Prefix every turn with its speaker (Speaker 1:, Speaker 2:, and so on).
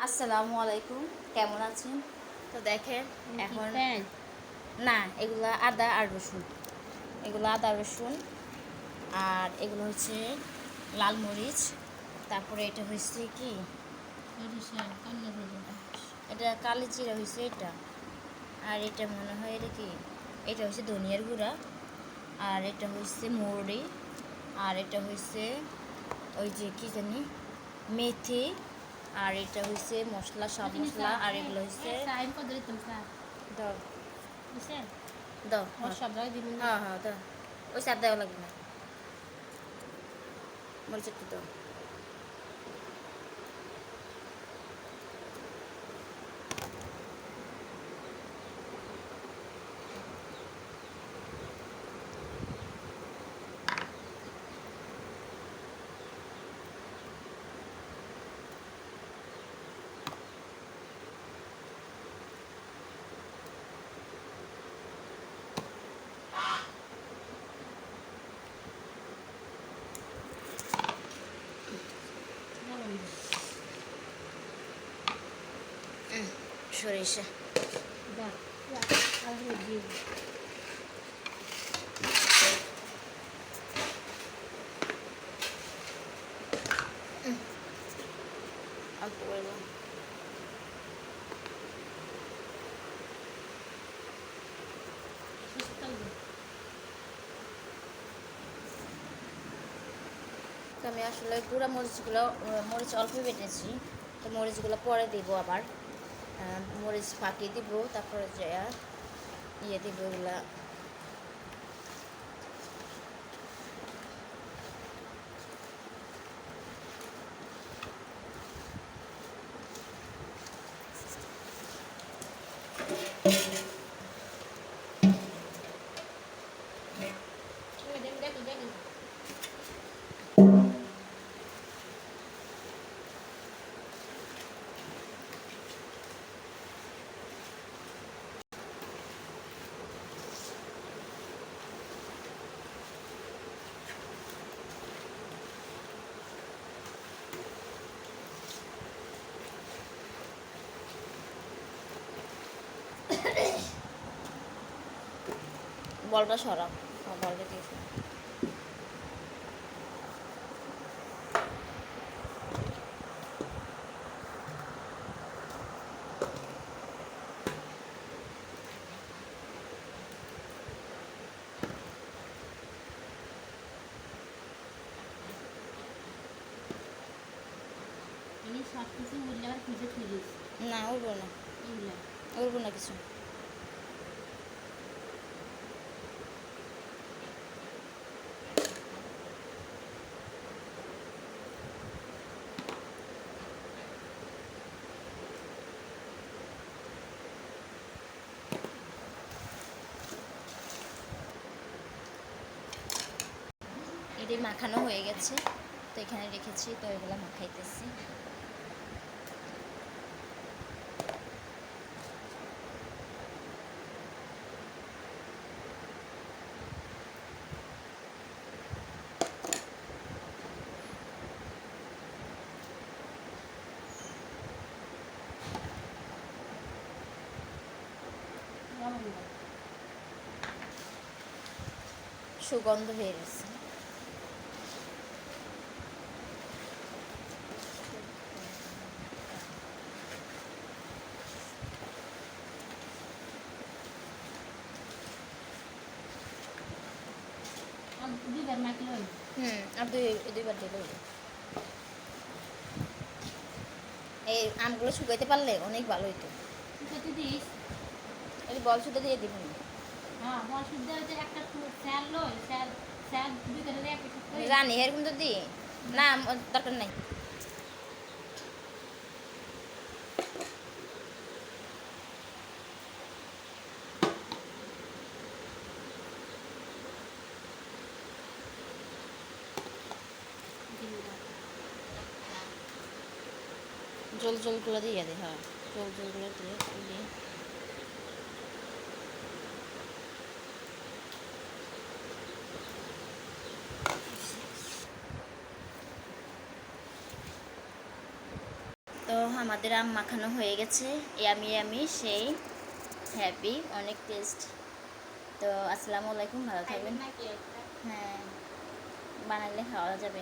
Speaker 1: আসসালামু আলাইকুম, কেমন আছেন? তো দেখেন এখন না, এগুলো আদা আর রসুন, এগুলো আদা রসুন, আর এগুলো হচ্ছে লাল মরিচ। তারপরে এটা হচ্ছে কি, এটা কালি জিরা হয়েছে এটা। আর এটা মনে হয় এটা কি, এটা হচ্ছে ধনিয়ার গুঁড়া। আর এটা হচ্ছে মৌরি। আর এটা হচ্ছে ওই যে কি জানি মেথি। আর এটা হচ্ছে মশলা, সব মশলা। আর এগুলো হচ্ছে দাও দাও, হ্যাঁ হ্যাঁ দাও, ওই সার দেওয়া লাগবে না, মরিচ একটু দাও। সরিষা অল্প করে দাও। তো আমি আসলে গুঁড়া মরিচগুলো, মরিচ অল্প বেটেছি, তো মরিচগুলো পরে দিব আবার। মরিচ ফাঁকি দিব, তারপরে যে দিব এগুলা। বলটা সরাও, বলটা দিয়েছি। না উঠবো না, উঠবো না কিছু। এটি মাখানো হয়ে গেছে, তো এখানে রেখেছি, তো এগুলো মাখাইতেছি। সুগন্ধ হয়ে গেছে। আর দুইবার দিলে এই আমগুলো শুকাইতে পারলে অনেক ভালো হইতো। এই বল শুদ্ধ দিয়ে দিবেন, জানি এরকম তো দিই না, দরকার নাই। জলগুলো দিয়ে দিই, হ্যাঁ জলগুলো দিয়ে দিয়ে তো আমাদের আম মাখানো হয়ে গেছে, ইয়ামি ইয়ামি সেই হ্যাপি, অনেক টেস্ট। তো আসসালামু আলাইকুম, ভালো থাকবেন। হ্যাঁ, বানালে খাওয়া যাবে।